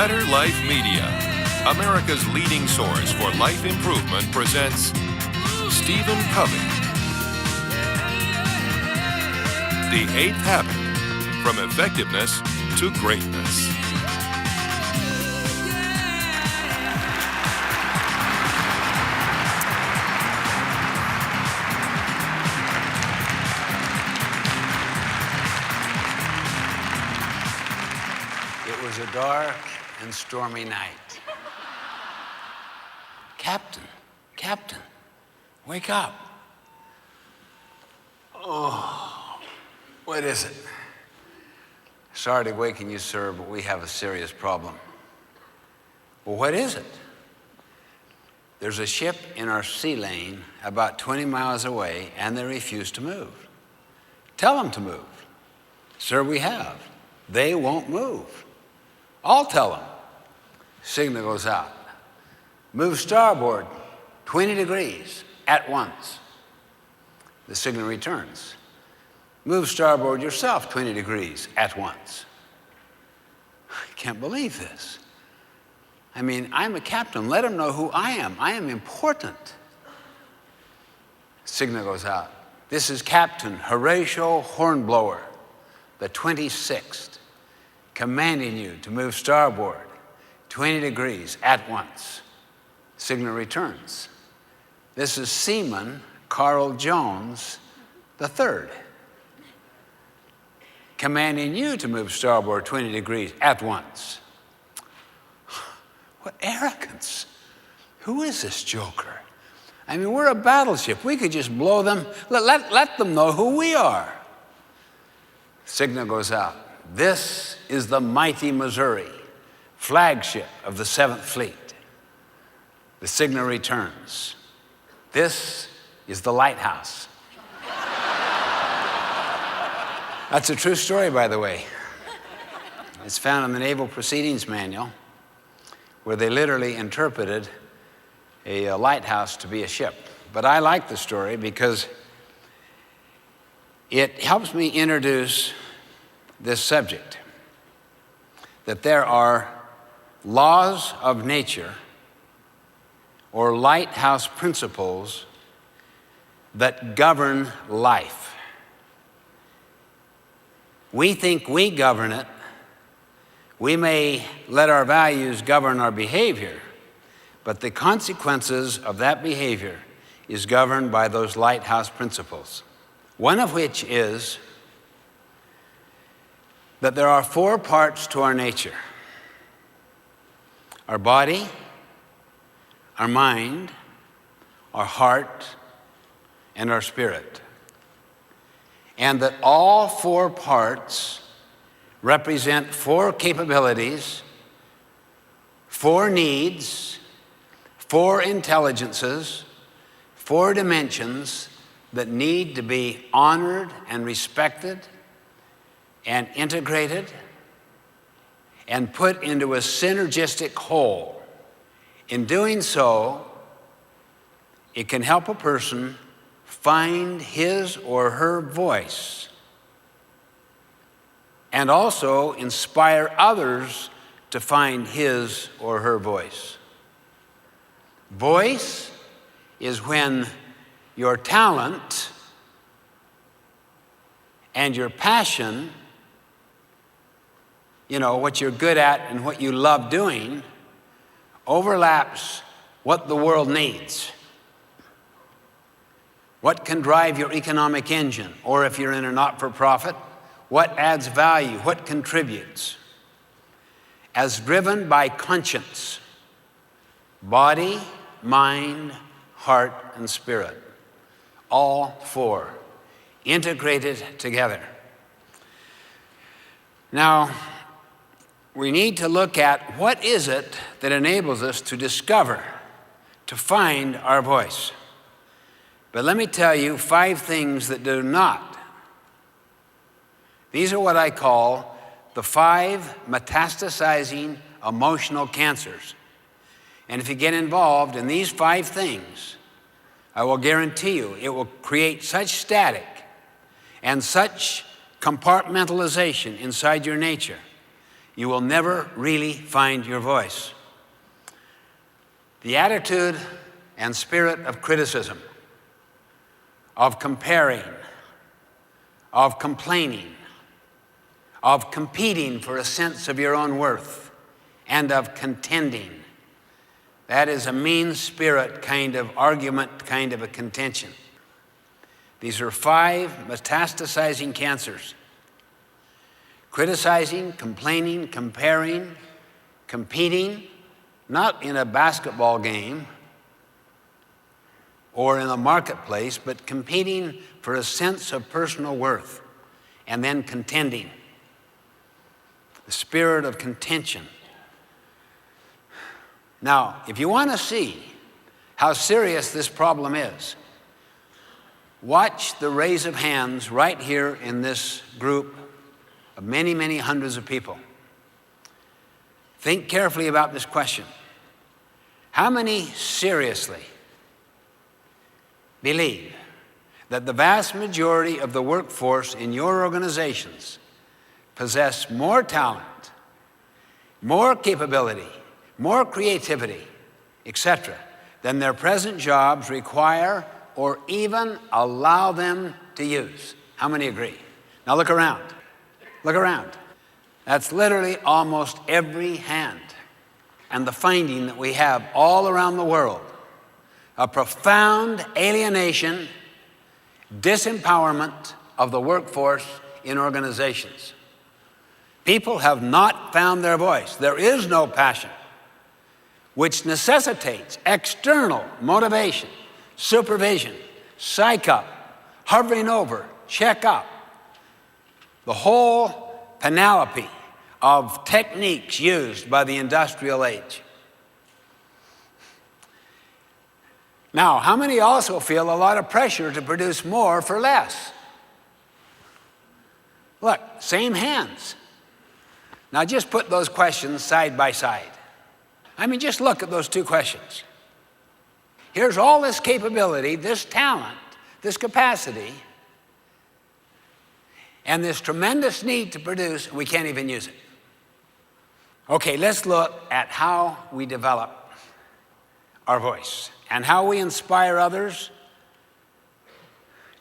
Better Life Media, America's leading source for life improvement, presents Stephen Covey. The Eighth Habit, from effectiveness to greatness. It was a dark and stormy night. Captain, wake up. Oh, what is it? Sorry to waken you, sir, but we have a serious problem. Well, what is it? There's a ship in our sea lane about 20 miles away, and they refuse to move. Tell them to move. Sir, we have. They won't move. I'll tell them. Signal goes out. Move starboard 20 degrees at once. The signal returns. Move starboard yourself 20 degrees at once. I can't believe this. I mean, I'm a captain. Let them know who I am. I am important. Signal goes out. This is Captain Horatio Hornblower, the 26th, commanding you to move starboard 20 degrees at once. Signal returns. This is Seaman Carl Jones, the 3rd, commanding you to move starboard 20 degrees at once. What arrogance. Who is this joker? I mean, we're a battleship. We could just blow them. Let them know who we are. Signal goes out. This is the mighty Missouri, flagship of the 7th Fleet. The signal returns. This is the lighthouse. That's a true story, by the way. It's found in the Naval Proceedings Manual, where they literally interpreted a lighthouse to be a ship. But I like the story because it helps me introduce this subject, that there are laws of nature or lighthouse principles that govern life. We think we govern it. We may let our values govern our behavior, but the consequences of that behavior is governed by those lighthouse principles. One of which is that there are 4 parts to our nature: our body, our mind, our heart, and our spirit. And that all 4 parts represent 4 capabilities, 4 needs, 4 intelligences, 4 dimensions that need to be honored and respected and integrated and put into a synergistic whole. In doing so, it can help a person find his or her voice and also inspire others to find his or her voice. Voice is when your talent and your passion, what you're good at and what you love doing, overlaps what the world needs. What can drive your economic engine? Or if you're in a not-for-profit, what adds value? What contributes? As driven by conscience, body, mind, heart, and spirit. All 4 integrated together. Now, we need to look at what is it that enables us to discover, to find our voice. But let me tell you 5 things that do not. These are what I call the 5 metastasizing emotional cancers. And if you get involved in these 5 things, I will guarantee you it will create such static and such compartmentalization inside your nature. you will never really find your voice. The attitude and spirit of criticism, of comparing, of complaining, of competing for a sense of your own worth, and of contending. That is a mean spirit kind of argument, kind of a contention. These are 5 metastasizing cancers. Criticizing, complaining, comparing, competing, not in a basketball game or in a marketplace, but competing for a sense of personal worth, and then contending. The spirit of contention. Now, if you want to see how serious this problem is, watch the raise of hands right here in this group of many, many hundreds of people. Think carefully about this question. How many seriously believe that the vast majority of the workforce in your organizations possess more talent, more capability, more creativity, etc., than their present jobs require or even allow them to use? How many agree? Now look around. Look around. That's literally almost every hand. And the finding that we have all around the world, a profound alienation, disempowerment of the workforce in organizations. People have not found their voice. There is no passion, which necessitates external motivation, supervision, psych up, hovering over, check up. The whole panoply of techniques used by the industrial age. Now, how many also feel a lot of pressure to produce more for less? Look, same hands. Now just put those questions side by side. I mean, just look at those 2 questions. Here's all this capability, this talent, this capacity, and this tremendous need to produce, and we can't even use it. Okay, let's look at how we develop our voice and how we inspire others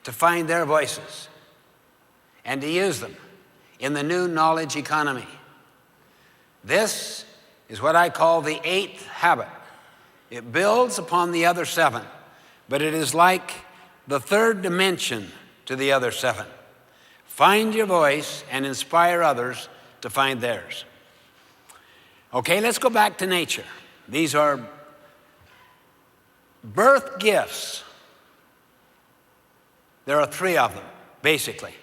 to find their voices and to use them in the new knowledge economy. This is what I call the 8th habit. It builds upon the other 7, but it is like the 3rd dimension to the other 7. Find your voice and inspire others to find theirs. Okay, let's go back to nature. These are birth gifts. There are 3 of them, basically.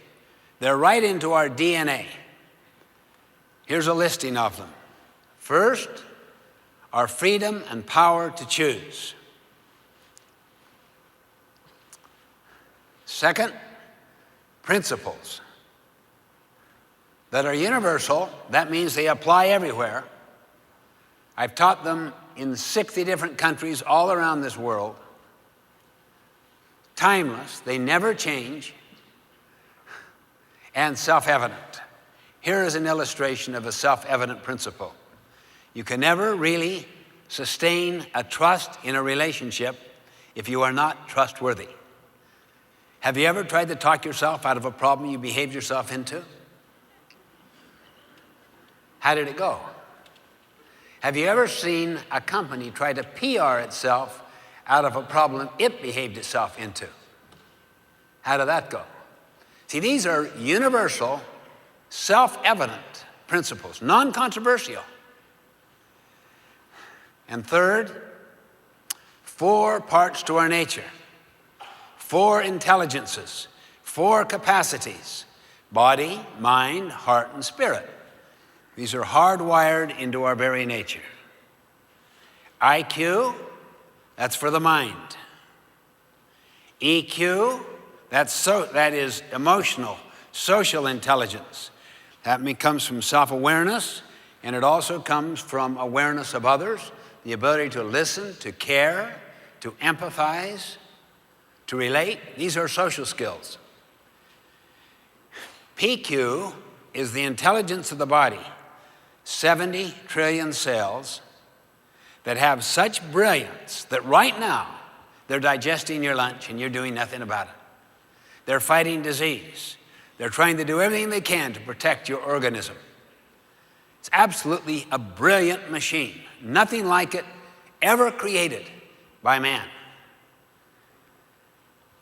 They're right into our DNA. Here's a listing of them. First, our freedom and power to choose. Second, principles that are universal. That means they apply everywhere. I've taught them in 60 different countries all around this world. Timeless, they never change, and self-evident. Here is an illustration of a self-evident principle. You can never really sustain a trust in a relationship if you are not trustworthy. Have you ever tried to talk yourself out of a problem you behaved yourself into? How did it go? Have you ever seen a company try to PR itself out of a problem it behaved itself into? How did that go? See, these are universal, self-evident principles, non-controversial. And third, 4 parts to our nature, 4 intelligences, 4 capacities: body, mind, heart, and spirit. These are hardwired into our very nature. IQ, that's for the mind. EQ, that is emotional, social intelligence. That comes from self-awareness, and it also comes from awareness of others, the ability to listen, to care, to empathize, to relate. These are social skills. PQ is the intelligence of the body. 70 trillion cells that have such brilliance that right now they're digesting your lunch and you're doing nothing about it. They're fighting disease. They're trying to do everything they can to protect your organism. It's absolutely a brilliant machine. Nothing like it ever created by man.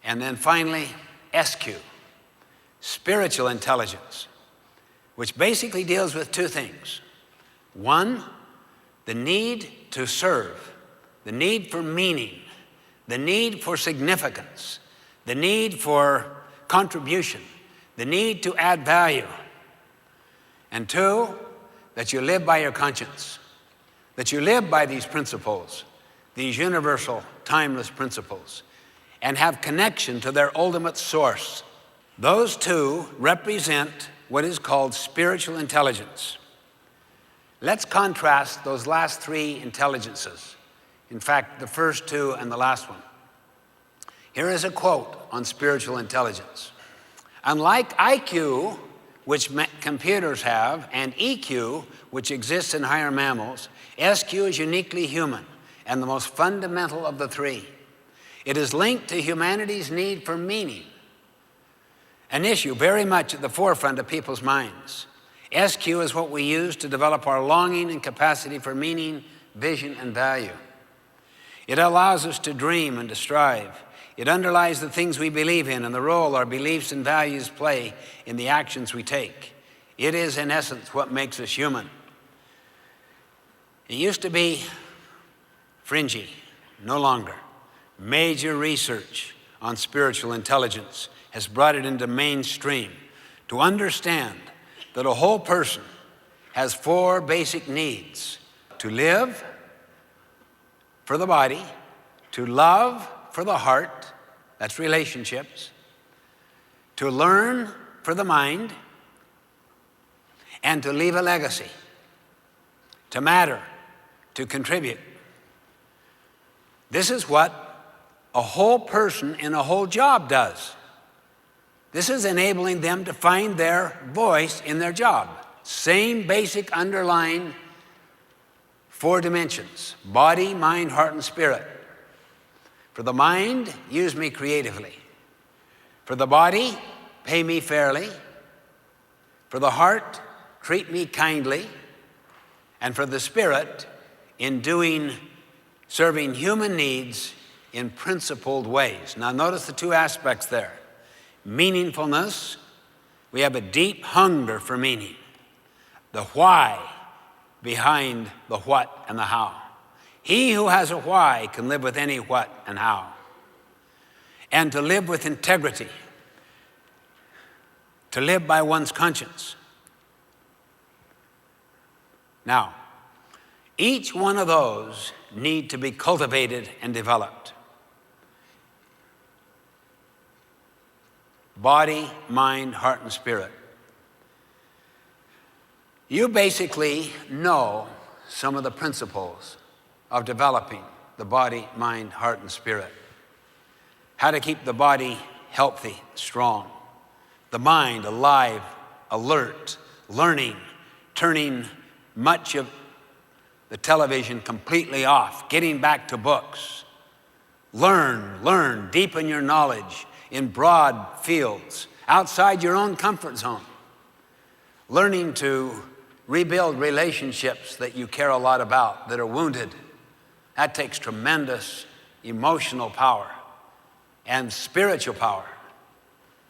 And then finally, SQ, spiritual intelligence, which basically deals with two things. One, the need to serve, the need for meaning, the need for significance, the need for contribution, the need to add value. And two, that you live by your conscience, that you live by these principles, these universal, timeless principles, and have connection to their ultimate source. Those two represent what is called spiritual intelligence. Let's contrast those last three intelligences. In fact, the first two and the last one. Here is a quote on spiritual intelligence. Unlike IQ, which computers have, and EQ, which exists in higher mammals, SQ is uniquely human and the most fundamental of the three. It is linked to humanity's need for meaning, an issue very much at the forefront of people's minds. SQ is what we use to develop our longing and capacity for meaning, vision, and value. It allows us to dream and to strive. It underlies the things we believe in and the role our beliefs and values play in the actions we take. It is, in essence, what makes us human. It used to be fringy, no longer. Major research on spiritual intelligence has brought it into mainstream to understand that a whole person has four basic needs: to live for the body, to love for the heart, that's relationships, to learn for the mind, and to leave a legacy, to matter, to contribute. This is what a whole person in a whole job does. This is enabling them to find their voice in their job. Same basic underlying four dimensions: body, mind, heart, and spirit. For the mind, use me creatively. For the body, pay me fairly. For the heart, treat me kindly. And for the spirit, in serving human needs in principled ways. Now notice the two aspects there. Meaningfulness, we have a deep hunger for meaning. The why behind the what and the how. He who has a why can live with any what and how. And to live with integrity, to live by one's conscience. Now, each one of those need to be cultivated and developed. Body, mind, heart, and spirit. You basically know some of the principles of developing the body, mind, heart, and spirit. How to keep the body healthy, strong. The mind alive, alert, learning, turning much of the television completely off, getting back to books. Learn, deepen your knowledge in broad fields, outside your own comfort zone. Learning to rebuild relationships that you care a lot about, that are wounded. That takes tremendous emotional power and spiritual power.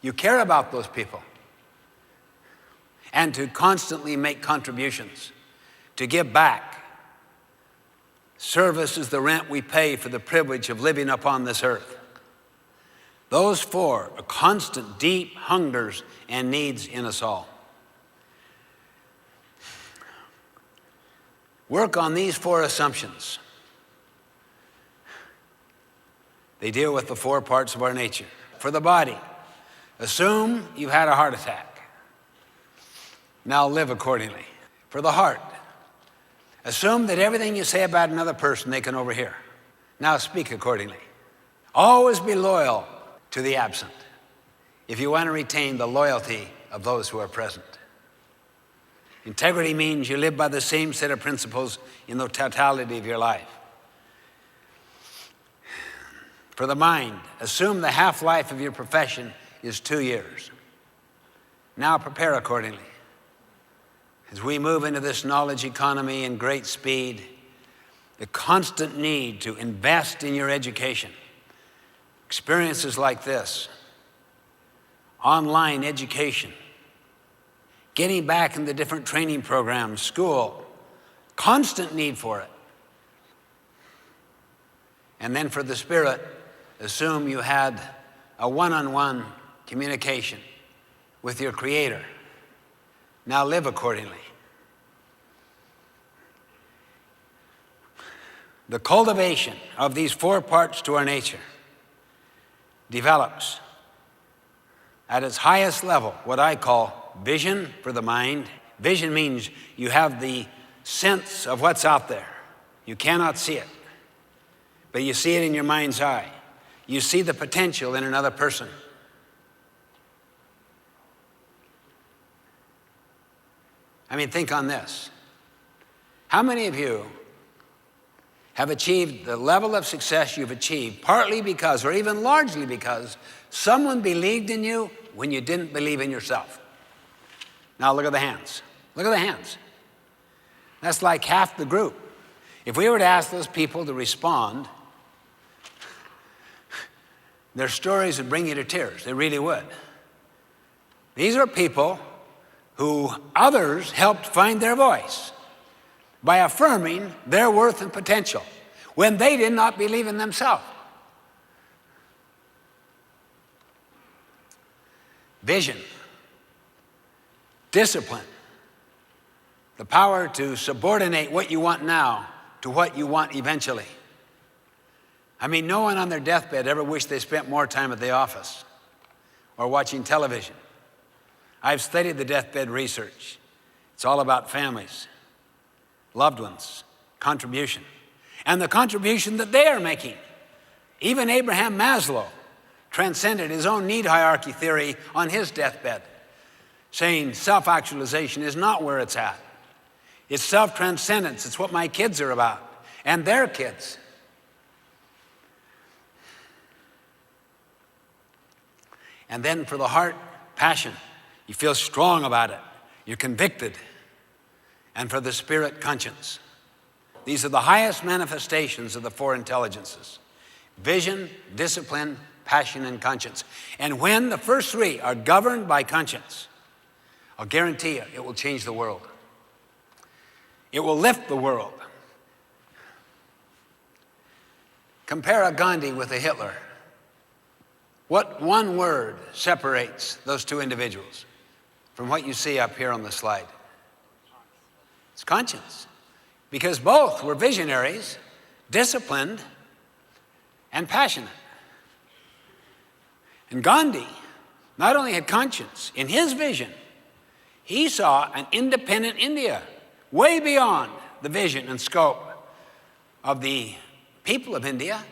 You care about those people. And to constantly make contributions, to give back. Service is the rent we pay for the privilege of living upon this earth. Those four are constant, deep hungers and needs in us all. Work on these four assumptions. They deal with the four parts of our nature. For the body, assume you've had a heart attack. Now live accordingly. For the heart, assume that everything you say about another person they can overhear. Now speak accordingly. Always be loyal to the absent if you want to retain the loyalty of those who are present. Integrity means you live by the same set of principles in the totality of your life. For the mind, assume the half-life of your profession is 2 years. Now prepare accordingly. As we move into this knowledge economy in great speed, the constant need to invest in your education, experiences like this, online education, getting back in the different training programs, school, constant need for it. And then for the spirit, assume you had a one-on-one communication with your Creator. Now live accordingly. The cultivation of these 4 parts to our nature develops at its highest level what I call vision for the mind. Vision means you have the sense of what's out there. You cannot see it, but you see it in your mind's eye. You see the potential in another person. I mean, think on this. How many of you have achieved the level of success you've achieved partly because, or even largely because, someone believed in you when you didn't believe in yourself? Now look at the hands. Look at the hands. That's like half the group. If we were to ask those people to respond, their stories would bring you to tears. They really would. These are people who others helped find their voice by affirming their worth and potential when they did not believe in themselves. Vision, discipline, the power to subordinate what you want now to what you want eventually. I mean, no one on their deathbed ever wished they spent more time at the office or watching television. I've studied the deathbed research. It's all about families, loved ones, contribution, and the contribution that they are making. Even Abraham Maslow transcended his own need hierarchy theory on his deathbed, saying self-actualization is not where it's at. It's self-transcendence. It's what my kids are about, and their kids. And then for the heart, passion. You feel strong about it. You're convicted. And for the spirit, conscience. These are the highest manifestations of the 4 intelligences: vision, discipline, passion, and conscience. And when the first 3 are governed by conscience, I'll guarantee you it will change the world. It will lift the world. Compare a Gandhi with a Hitler. What one word separates those 2 individuals from what you see up here on the slide? It's conscience. Because both were visionaries, disciplined, and passionate. And Gandhi not only had conscience, in his vision, he saw an independent India, way beyond the vision and scope of the people of India.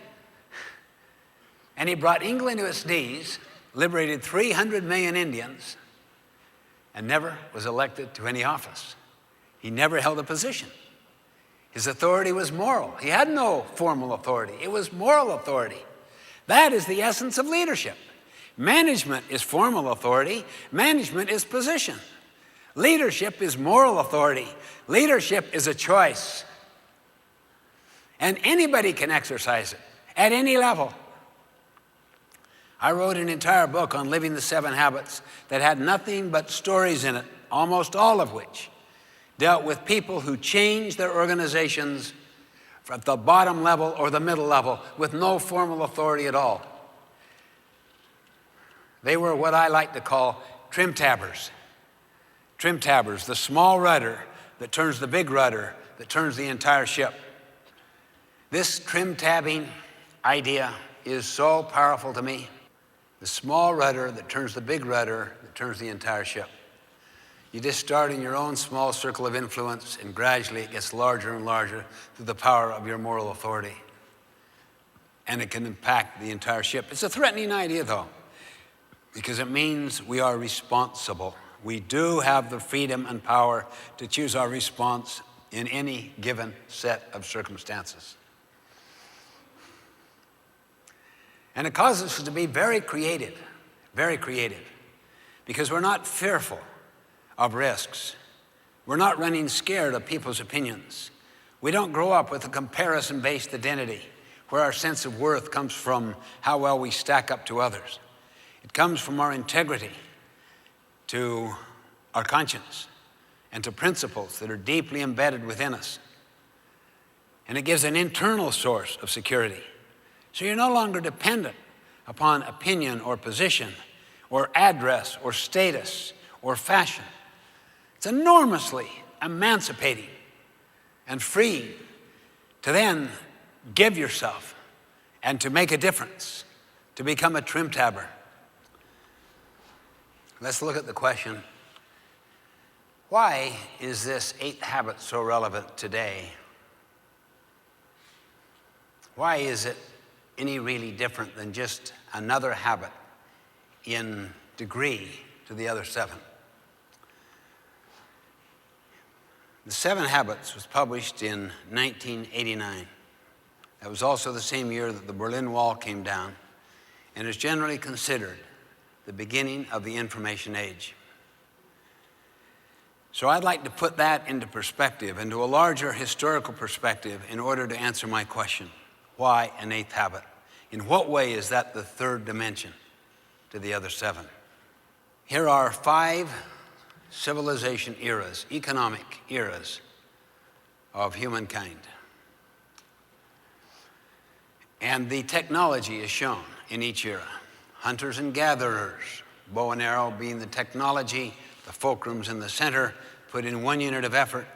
And he brought England to its knees, liberated 300 million Indians, and never was elected to any office. He never held a position. His authority was moral. He had no formal authority. It was moral authority. That is the essence of leadership. Management is formal authority. Management is position. Leadership is moral authority. Leadership is a choice. And anybody can exercise it at any level. I wrote an entire book on living the 7 habits that had nothing but stories in it, almost all of which dealt with people who changed their organizations at the bottom level or the middle level with no formal authority at all. They were what I like to call trim tabbers. Trim tabbers, the small rudder that turns the big rudder that turns the entire ship. This trim tabbing idea is so powerful to me. The small rudder that turns the big rudder that turns the entire ship. You just start in your own small circle of influence, and gradually it gets larger and larger through the power of your moral authority. And it can impact the entire ship. It's a threatening idea, though, because it means we are responsible. We do have the freedom and power to choose our response in any given set of circumstances. And it causes us to be very creative, because we're not fearful of risks. We're not running scared of people's opinions. We don't grow up with a comparison-based identity where our sense of worth comes from how well we stack up to others. It comes from our integrity to our conscience and to principles that are deeply embedded within us. And it gives an internal source of security. So you're no longer dependent upon opinion or position or address or status or fashion. It's enormously emancipating and freeing to then give yourself and to make a difference, to become a trim-tabber. Let's look at the question, why is this 8th habit so relevant today? Why is it any really different than just another habit in degree to the other 7? The 7 Habits was published in 1989. That was also the same year that the Berlin Wall came down, and is generally considered the beginning of the information age. So I'd like to put that into perspective, into a larger historical perspective, in order to answer my question, why an 8th habit? In what way is that the 3rd dimension to the other 7? Here are 5 civilization eras, economic eras of humankind. And the technology is shown in each era. Hunters and gatherers, bow and arrow being the technology, the fulcrum's in the center, put in 1 unit of effort.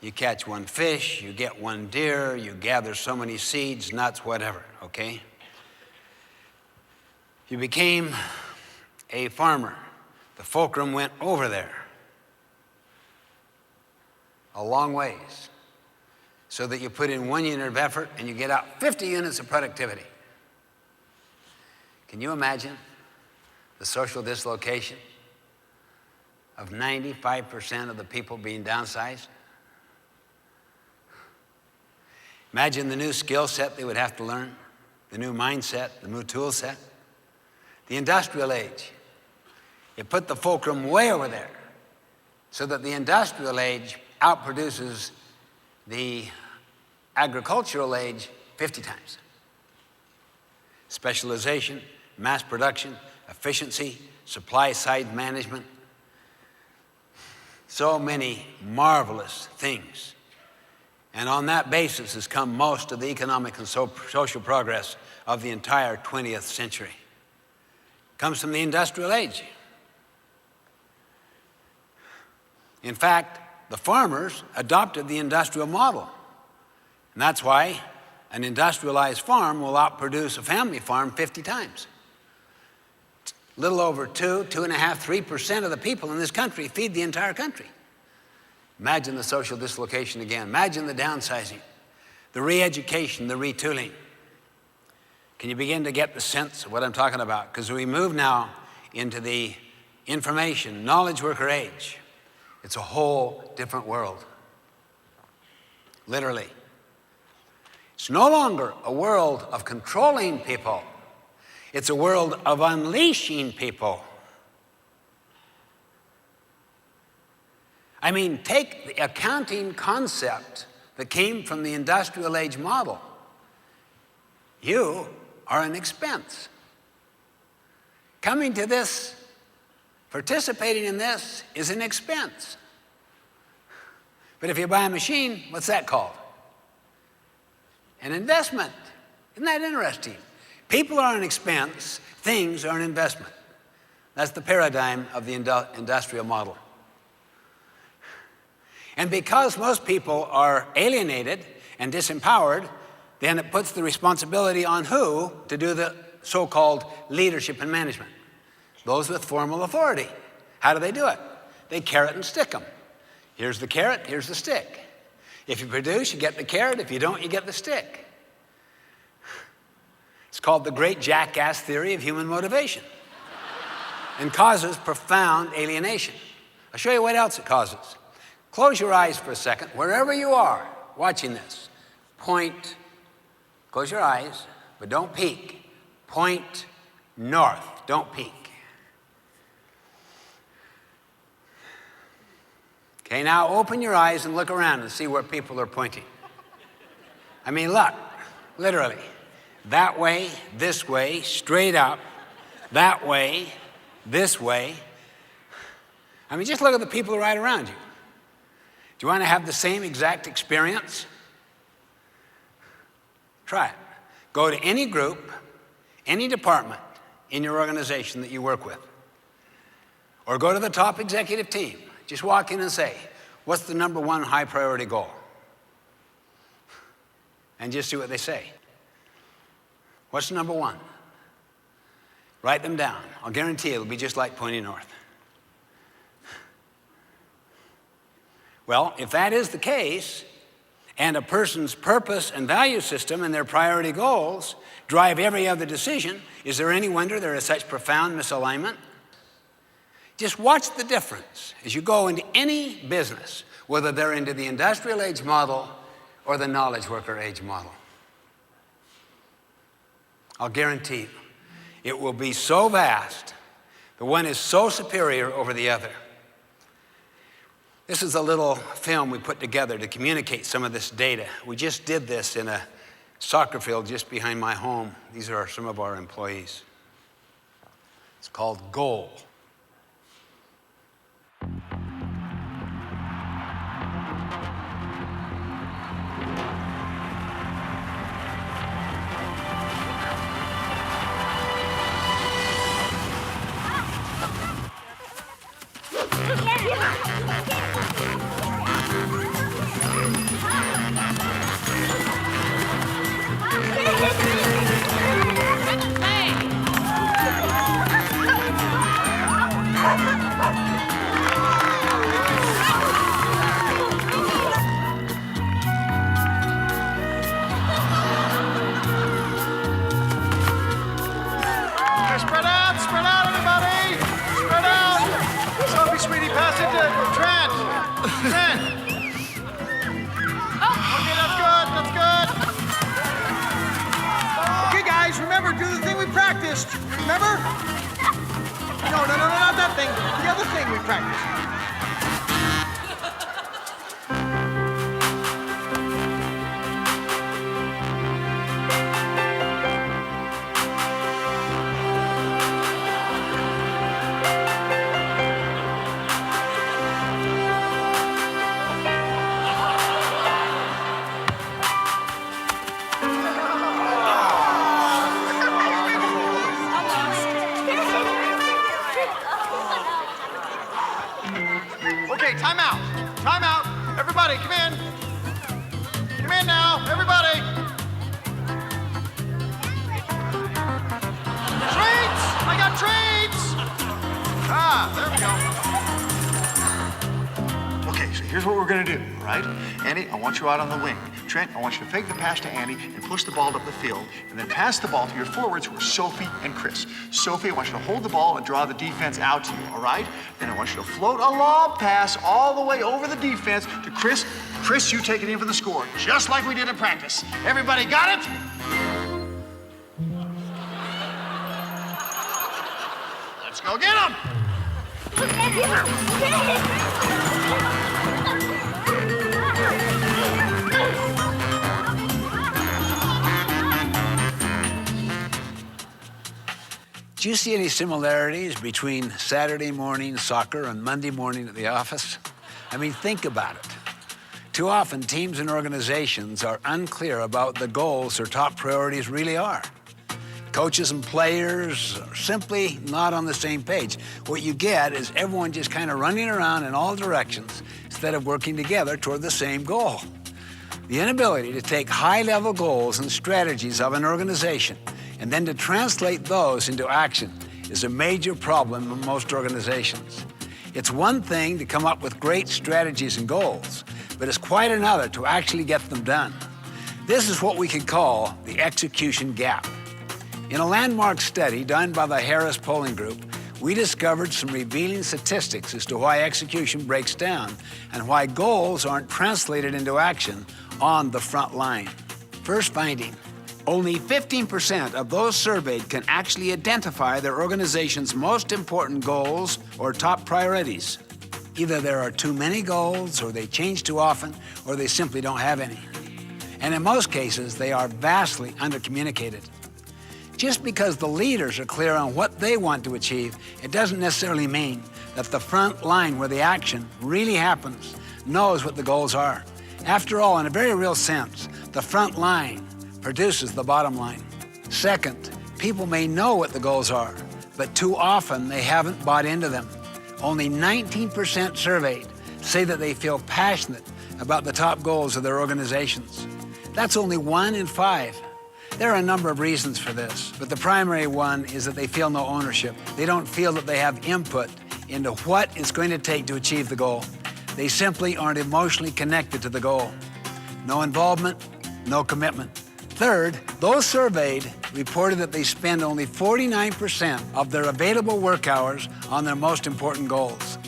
You catch 1 fish, you get 1 deer, you gather so many seeds, nuts, whatever, okay? You became a farmer. The fulcrum went over there a long ways so that you put in 1 unit of effort and you get out 50 units of productivity. Can you imagine the social dislocation of 95% of the people being downsized? Imagine the new skill set they would have to learn, the new mindset, the new tool set. The industrial age. You put the fulcrum way over there so that the industrial age outproduces the agricultural age 50 times. Specialization, mass production, efficiency, supply side management. So many marvelous things. And on that basis has come most of the economic and social progress of the entire 20th century. It comes from the industrial age. In fact, the farmers adopted the industrial model. And that's why an industrialized farm will outproduce a family farm 50 times. A little over 2.5%, 3% of the people in this country feed the entire country. Imagine the social dislocation again. Imagine the downsizing, the re-education, the retooling. Can you begin to get the sense of what I'm talking about? Because we move now into the information, knowledge worker age. It's a whole different world, literally. It's no longer a world of controlling people. It's a world of unleashing people. I mean, take the accounting concept that came from the industrial age model. You are an expense. Coming to this, participating in this is an expense. But if you buy a machine, what's that called? An investment. Isn't that interesting? People are an expense, things are an investment. That's the paradigm of the industrial model. And because most people are alienated and disempowered, then it puts the responsibility on who to do the so-called leadership and management? Those with formal authority. How do they do it? They carrot and stick them. Here's the carrot, here's the stick. If you produce, you get the carrot. If you don't, you get the stick. It's called the great jackass theory of human motivation. and causes profound alienation. I'll show you what else it causes. Close your eyes for a second, wherever you are watching this. Point, close your eyes, but don't peek. Point north, don't peek. Okay, now open your eyes and look around and see where people are pointing. I mean, look, literally. That way, this way, straight up, that way, this way. I mean, just look at the people right around you. Do you want to have the same exact experience? Try it. Go to any group, any department in your organization that you work with. Or go to the top executive team. Just walk in and say, what's the number one high priority goal? And just see what they say. What's number one? Write them down. I'll guarantee it'll be just like pointing north. Well, if that is the case, and a person's purpose and value system and their priority goals drive every other decision, is there any wonder there is such profound misalignment? Just watch the difference as you go into any business, whether they're into the industrial age model or the knowledge worker age model. I'll guarantee you, it will be so vast. The one is so superior over the other. This is a little film we put together to communicate some of this data. We just did this in a soccer field just behind my home. These are some of our employees. It's called Goal. Spread out, everybody! Spread out! Sophie, sweetie, pass it to Trent! Trent! Okay, that's good. Okay, guys, remember, do the thing we practiced. Remember? No, not that thing. The other thing we practiced. Okay, time out. Time out. Everybody, come in. Come in now, everybody. Treats! I got treats! There we go. Okay, so here's what we're gonna do, all right? Andy, I want you out on the wing. Trent, I want you to fake the pass to Andy and push the ball up the field, and then pass the ball to your forwards, who are Sophie and Chris. Sophie, I want you to hold the ball and draw the defense out to you, all right? Then I want you to float a lob pass all the way over the defense to Chris. Chris, you take it in for the score, just like we did in practice. Everybody got it? Let's go get him! Do you see any similarities between Saturday morning soccer and Monday morning at the office? I mean, think about it. Too often, teams and organizations are unclear about the goals their top priorities really are. Coaches and players are simply not on the same page. What you get is everyone just kind of running around in all directions instead of working together toward the same goal. The inability to take high-level goals and strategies of an organization and then to translate those into action is a major problem in most organizations. It's one thing to come up with great strategies and goals, but it's quite another to actually get them done. This is what we could call the execution gap. In a landmark study done by the Harris Polling Group, we discovered some revealing statistics as to why execution breaks down and why goals aren't translated into action on the front line. First finding, only 15% of those surveyed can actually identify their organization's most important goals or top priorities. Either there are too many goals, or they change too often, or they simply don't have any. And in most cases, they are vastly undercommunicated. Just because the leaders are clear on what they want to achieve, it doesn't necessarily mean that the front line where the action really happens knows what the goals are. After all, in a very real sense, the front line produces the bottom line. Second, people may know what the goals are, but too often they haven't bought into them. Only 19% surveyed say that they feel passionate about the top goals of their organizations. That's only 1 in 5. There are a number of reasons for this, but the primary one is that they feel no ownership. They don't feel that they have input into what it's going to take to achieve the goal. They simply aren't emotionally connected to the goal. No involvement, no commitment. Third, those surveyed reported that they spend only 49% of their available work hours on their most important goals.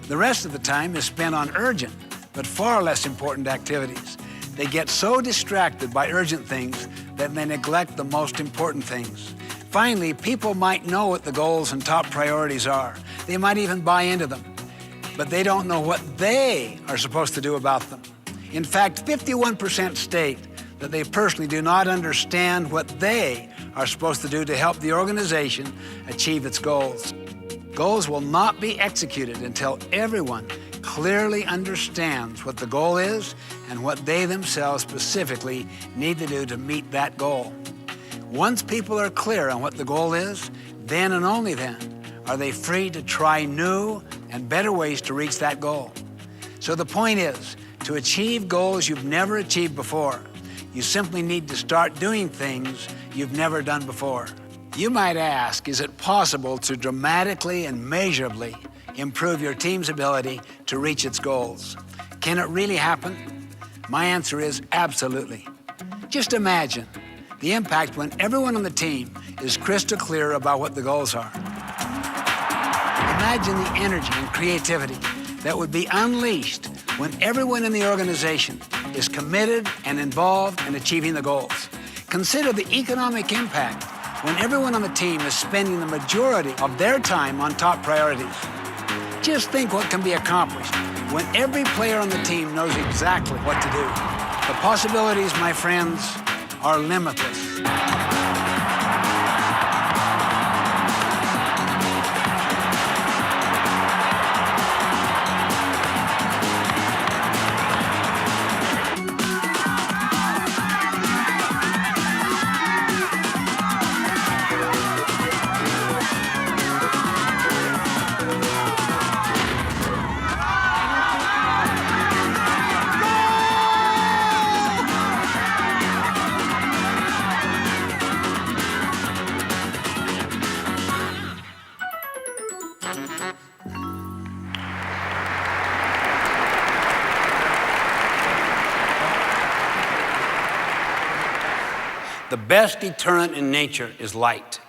The rest of the time is spent on urgent, but far less important activities. They get so distracted by urgent things that they neglect the most important things. Finally, people might know what the goals and top priorities are. They might even buy into them, but they don't know what they are supposed to do about them. In fact, 51% state that they personally do not understand what they are supposed to do to help the organization achieve its goals. Goals will not be executed until everyone clearly understands what the goal is and what they themselves specifically need to do to meet that goal. Once people are clear on what the goal is, then and only then are they free to try new and better ways to reach that goal. So the point is, to achieve goals you've never achieved before, you simply need to start doing things you've never done before. You might ask, is it possible to dramatically and measurably improve your team's ability to reach its goals? Can it really happen? My answer is absolutely. Just imagine the impact when everyone on the team is crystal clear about what the goals are. Imagine the energy and creativity that would be unleashed when everyone in the organization is committed and involved in achieving the goals. Consider the economic impact when everyone on the team is spending the majority of their time on top priorities. Just think what can be accomplished when every player on the team knows exactly what to do. The possibilities, my friends, are limitless. The best deterrent in nature is light.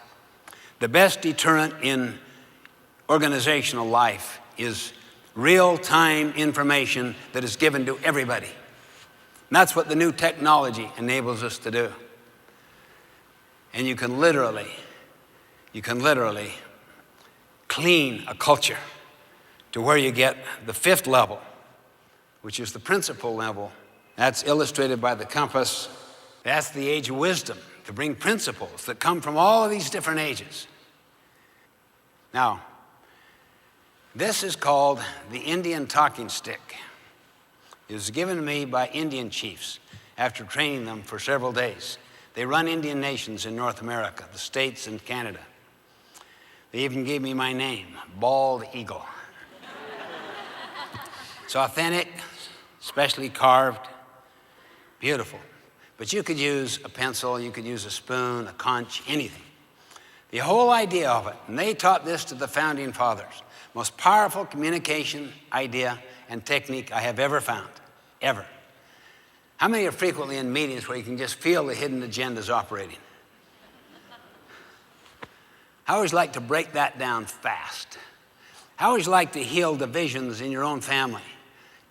The best deterrent in organizational life is real-time information that is given to everybody. And that's what the new technology enables us to do. And you can literally clean a culture to where you get the 5th level, which is the principle level. That's illustrated by the compass. That's the age of wisdom, to bring principles that come from all of these different ages. Now, this is called the Indian talking stick. It was given to me by Indian chiefs after training them for several days. They run Indian nations in North America, the States and Canada. They even gave me my name, Bald Eagle. It's authentic, specially carved, beautiful. But you could use a pencil, you could use a spoon, a conch, anything. The whole idea of it, and they taught this to the founding fathers, most powerful communication idea and technique I have ever found, ever. How many are frequently in meetings where you can just feel the hidden agendas operating? How would you like to break that down fast? How would you like to heal divisions in your own family?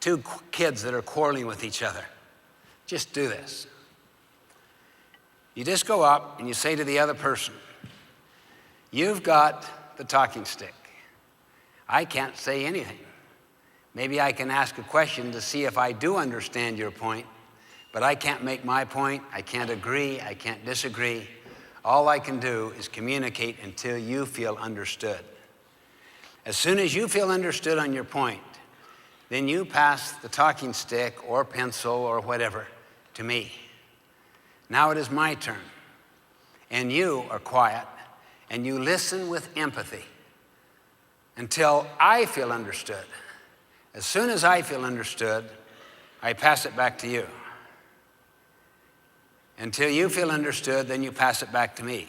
Two kids that are quarreling with each other. Just do this. You just go up and you say to the other person, you've got the talking stick. I can't say anything. Maybe I can ask a question to see if I do understand your point, but I can't make my point. I can't agree. I can't disagree. All I can do is communicate until you feel understood. As soon as you feel understood on your point, then you pass the talking stick or pencil or whatever to me. Now it is my turn. And you are quiet and you listen with empathy until I feel understood. As soon as I feel understood, I pass it back to you. Until you feel understood, then you pass it back to me.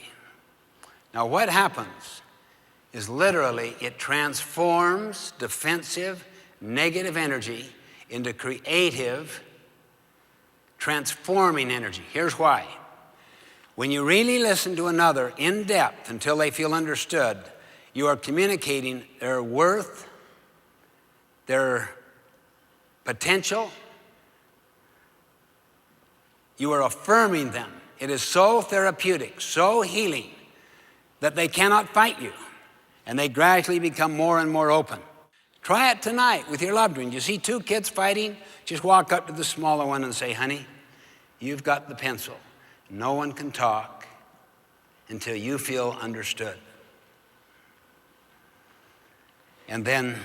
Now what happens is literally it transforms defensive, negative energy into creative, transforming energy. Here's why. When you really listen to another in depth until they feel understood, you are communicating their worth, their potential. You are affirming them. It is so therapeutic, so healing, that they cannot fight you, and they gradually become more and more open. Try it tonight with your loved one. You see two kids fighting, just walk up to the smaller one and say, honey, you've got the pencil. No one can talk until you feel understood. And then,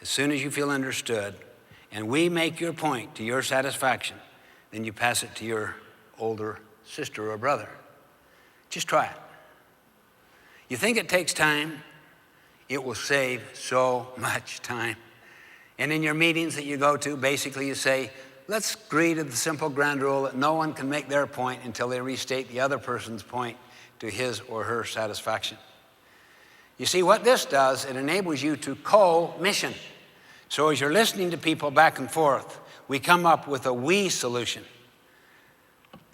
as soon as you feel understood, and we make your point to your satisfaction, then you pass it to your older sister or brother. Just try it. You think it takes time? It will save so much time. And in your meetings that you go to, basically you say, let's agree to the simple ground rule that no one can make their point until they restate the other person's point to his or her satisfaction. You see, what this does, it enables you to co-mission. So as you're listening to people back and forth, we come up with a we solution.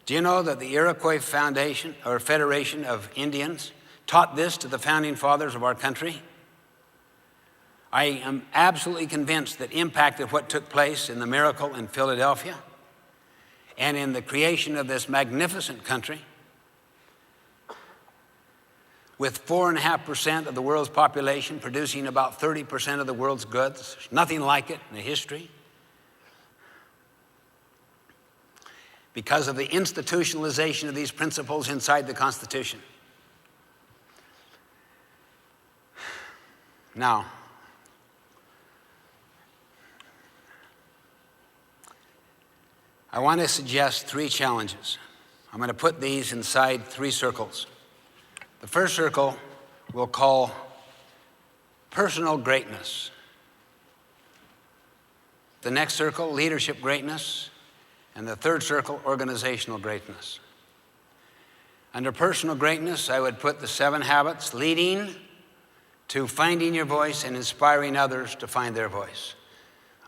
Do you know that the Iroquois Foundation, or Federation of Indians, taught this to the founding fathers of our country? I am absolutely convinced that impacted what took place in the miracle in Philadelphia and in the creation of this magnificent country with 4.5% of the world's population producing about 30% of the world's goods. There's nothing like it in the history. Because of the institutionalization of these principles inside the Constitution. Now, I want to suggest 3 challenges. I'm going to put these inside 3 circles. The first circle we'll call personal greatness. The next circle, leadership greatness. And the third circle, organizational greatness. Under personal greatness, I would put the 7 habits leading to finding your voice and inspiring others to find their voice.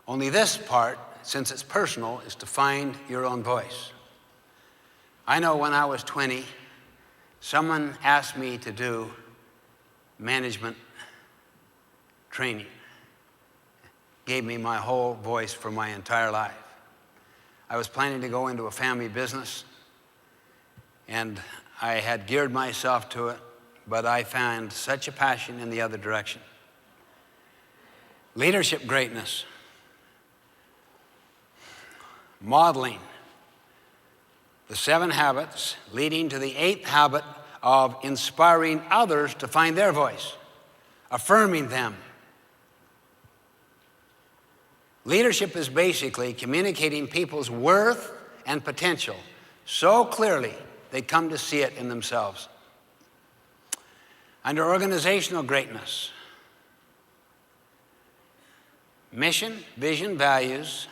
Only this part, since it's personal, is to find your own voice. I know when I was 20, someone asked me to do management training. Gave me my whole voice for my entire life. I was planning to go into a family business, and I had geared myself to it, but I found such a passion in the other direction. Leadership greatness. Modeling the 7 habits leading to the 8th habit of inspiring others to find their voice, affirming them. Leadership is basically communicating people's worth and potential so clearly they come to see it in themselves. Under organizational greatness, mission, vision, values.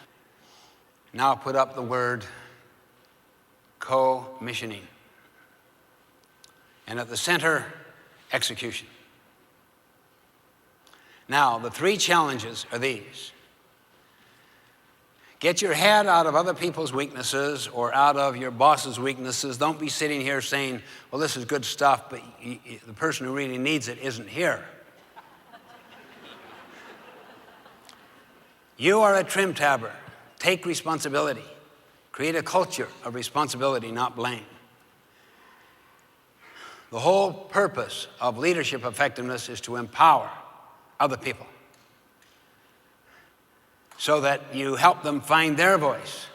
Now put up the word co-missioning. And at the center, execution. Now, the 3 challenges are these. Get your head out of other people's weaknesses or out of your boss's weaknesses. Don't be sitting here saying, well, this is good stuff, but the person who really needs it isn't here. You are a trim tabber. Take responsibility. Create a culture of responsibility, not blame. The whole purpose of leadership effectiveness is to empower other people so that you help them find their voice.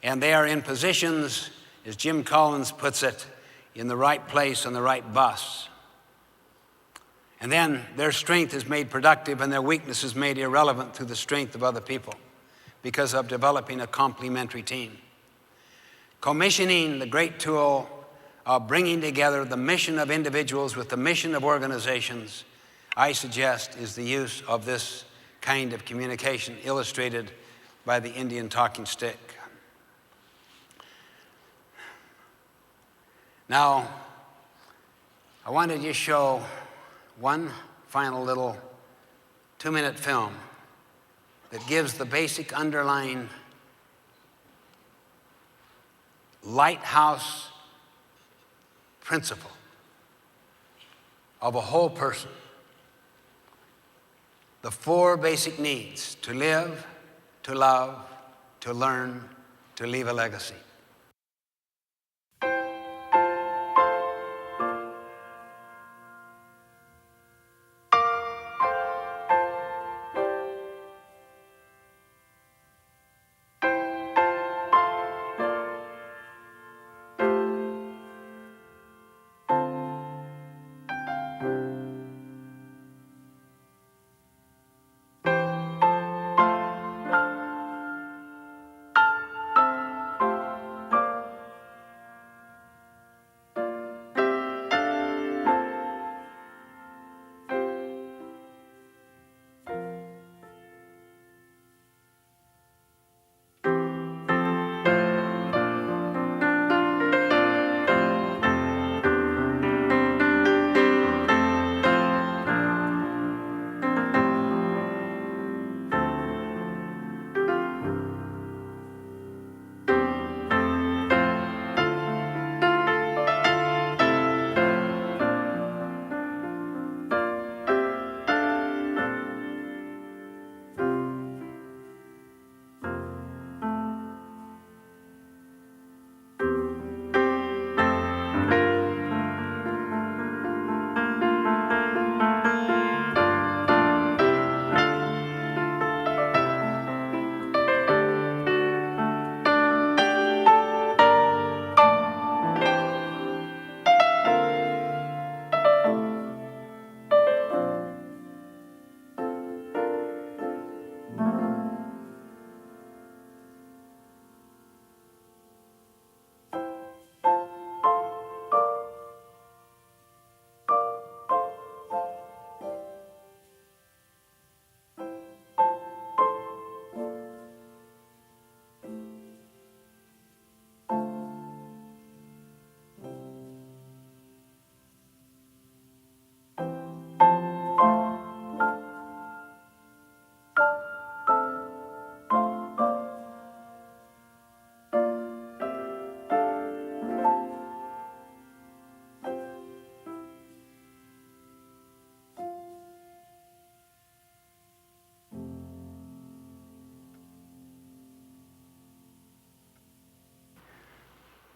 And they are in positions, as Jim Collins puts it, in the right place on the right bus. And then their strength is made productive and their weakness is made irrelevant through the strength of other people because of developing a complementary team. Commissioning, the great tool of bringing together the mission of individuals with the mission of organizations, I suggest, is the use of this kind of communication illustrated by the Indian talking stick. Now, I wanted to show one final little 2-minute film that gives the basic underlying lighthouse principle of a whole person. The 4 basic needs: to live, to love, to learn, to leave a legacy.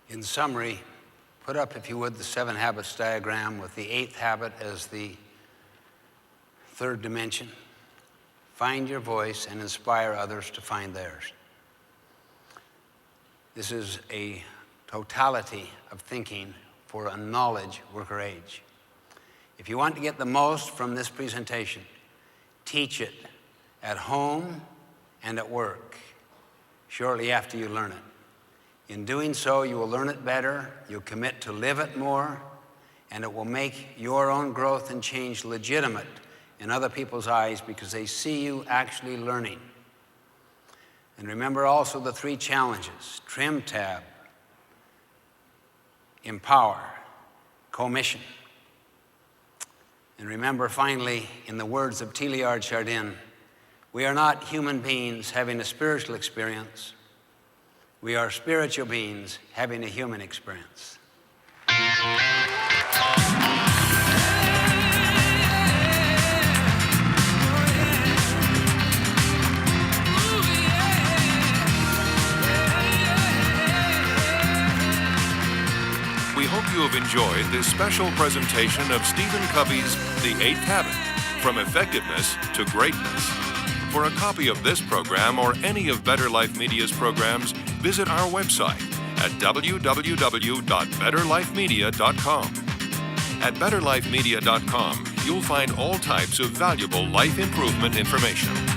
In summary, put up, if you would, the 7 habits diagram with the 8th habit as the 3rd dimension. Find your voice and inspire others to find theirs. This is a totality of thinking for a knowledge worker age. If you want to get the most from this presentation, teach it at home and at work shortly after you learn it. In doing so, you will learn it better, you'll commit to live it more, and it will make your own growth and change legitimate in other people's eyes because they see you actually learning. And remember also the 3 challenges: trim tab, empower, commission. And remember finally, in the words of Teilhard Chardin, We are not human beings having a spiritual experience. We are spiritual beings having a human experience. We hope you have enjoyed this special presentation of Stephen Covey's The Eighth Habit, From Effectiveness to Greatness. For a copy of this program or any of Better Life Media's programs, visit our website at www.betterlifemedia.com. At betterlifemedia.com, you'll find all types of valuable life improvement information.